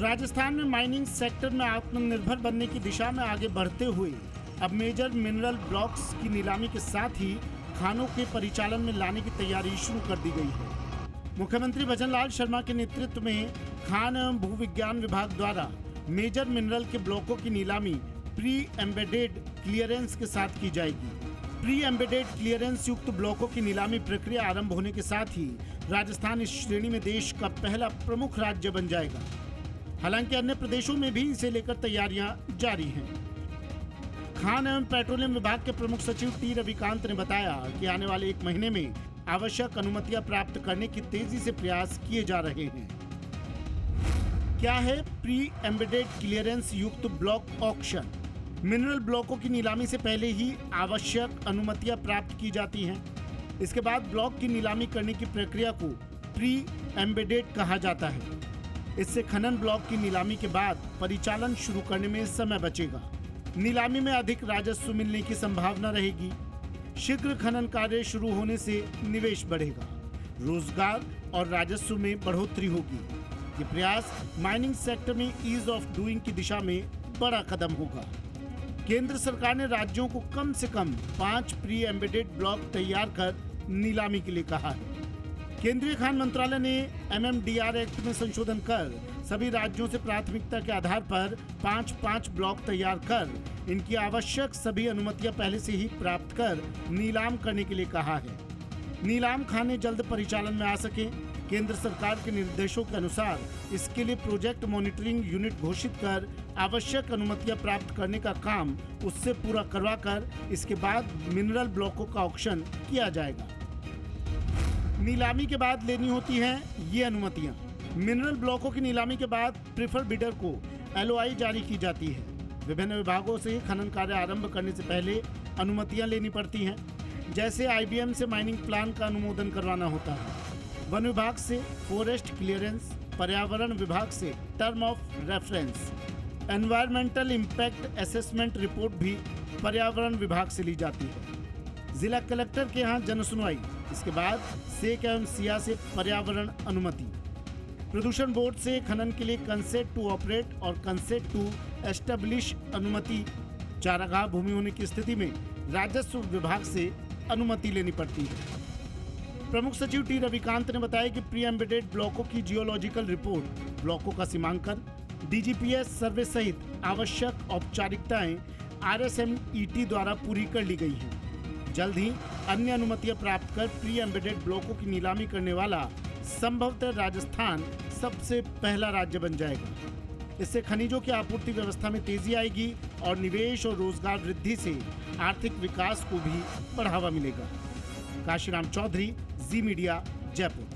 राजस्थान में mining sector में आत्मनिर्भर बनने की दिशा में आगे बढ़ते हुए अब मेजर मिनरल ब्लॉक्स की नीलामी के साथ ही खानों के परिचालन में लाने की तैयारी शुरू कर दी गई है। मुख्यमंत्री भजनलाल शर्मा के नेतृत्व में खान एवं भूविज्ञान विभाग द्वारा मेजर मिनरल के ब्लॉकों की नीलामी प्री एम्बेडेड क्लियरेंस के साथ की जाएगी। प्री एम्बेडेड क्लियरेंस युक्त ब्लॉकों की नीलामी प्रक्रिया आरंभ होने के साथ ही राजस्थान इस श्रेणी में देश का पहला प्रमुख राज्य बन जाएगा। हालांकि अन्य प्रदेशों में भी इसे लेकर तैयारियां जारी हैं। खान एवं पेट्रोलियम विभाग के प्रमुख सचिव टी रविकांत ने बताया कि आने वाले 1 महीने में आवश्यक अनुमतियां प्राप्त करने की तेजी से प्रयास किए जा रहे हैं। क्या है प्री एम्बेडेड क्लियरेंस युक्त ब्लॉक ऑक्शन? मिनरल ब्लॉकों की नीलामी से पहले ही आवश्यक अनुमतियां प्राप्त की जाती हैं। इसके बाद ब्लॉक की नीलामी करने की प्रक्रिया को प्री एम्बेडेड कहा जाता है। इससे खनन ब्लॉक की नीलामी के बाद परिचालन शुरू करने में समय बचेगा। नीलामी में अधिक राजस्व मिलने की संभावना रहेगी। शीघ्र खनन कार्य शुरू होने से निवेश बढ़ेगा, रोजगार और राजस्व में बढ़ोतरी होगी। ये प्रयास माइनिंग सेक्टर में ईज ऑफ डूइंग की दिशा में बड़ा कदम होगा। केंद्र सरकार ने राज्यों को कम से कम 5 प्री एम्बेडेड ब्लॉक तैयार कर नीलामी के लिए कहा है। केंद्रीय खान मंत्रालय ने MMDR एक्ट में संशोधन कर सभी राज्यों से प्राथमिकता के आधार पर 5-5 ब्लॉक तैयार कर इनकी आवश्यक सभी अनुमतियां पहले से ही प्राप्त कर नीलाम करने के लिए कहा है। नीलाम खाने जल्द परिचालन में आ सके, केंद्र सरकार के निर्देशों के अनुसार इसके लिए प्रोजेक्ट मॉनिटरिंग यूनिट घोषित कर आवश्यक अनुमतियां प्राप्त करने का काम उससे पूरा करवाकर इसके बाद मिनरल ब्लॉकों का ऑक्शन किया जाएगा। नीलामी के बाद लेनी होती हैं ये अनुमतियां। मिनरल ब्लॉकों की नीलामी के बाद प्रेफर बिडर को LOI जारी की जाती है। विभिन्न विभागों से खनन कार्य आरंभ करने से पहले अनुमतियां लेनी पड़ती हैं। जैसे IBM से माइनिंग प्लान का अनुमोदन करवाना होता है, वन विभाग से फॉरेस्ट क्लियरेंस, पर्यावरण विभाग से term of reference, environmental impact assessment report भी पर्यावरण विभाग से ली जाती है। जिला कलेक्टर के यहाँ जनसुनवाई, इसके बाद सेक एवं सिया से पर्यावरण अनुमति, प्रदूषण बोर्ड से खनन के लिए कंसेंट टू ऑपरेट और कंसेंट टू एस्टेब्लिश अनुमति, चारागाह भूमि होने की स्थिति में राजस्व विभाग से अनुमति लेनी पड़ती है। प्रमुख सचिव टी रविकांत ने बताया कि प्री एम्बेडेड ब्लॉकों की जियोलॉजिकल रिपोर्ट, ब्लॉकों का सीमांकन, DGPS सर्वे सहित आवश्यक औपचारिकताएं RSMET द्वारा पूरी कर ली गई हैं। जल्द ही अन्य अनुमतियां प्राप्त कर प्री एम्बेडेड ब्लॉकों की नीलामी करने वाला संभवतः राजस्थान सबसे पहला राज्य बन जाएगा। इससे खनिजों की आपूर्ति व्यवस्था में तेजी आएगी और निवेश और रोजगार वृद्धि से आर्थिक विकास को भी बढ़ावा मिलेगा। काशीराम चौधरी, जी मीडिया, जयपुर।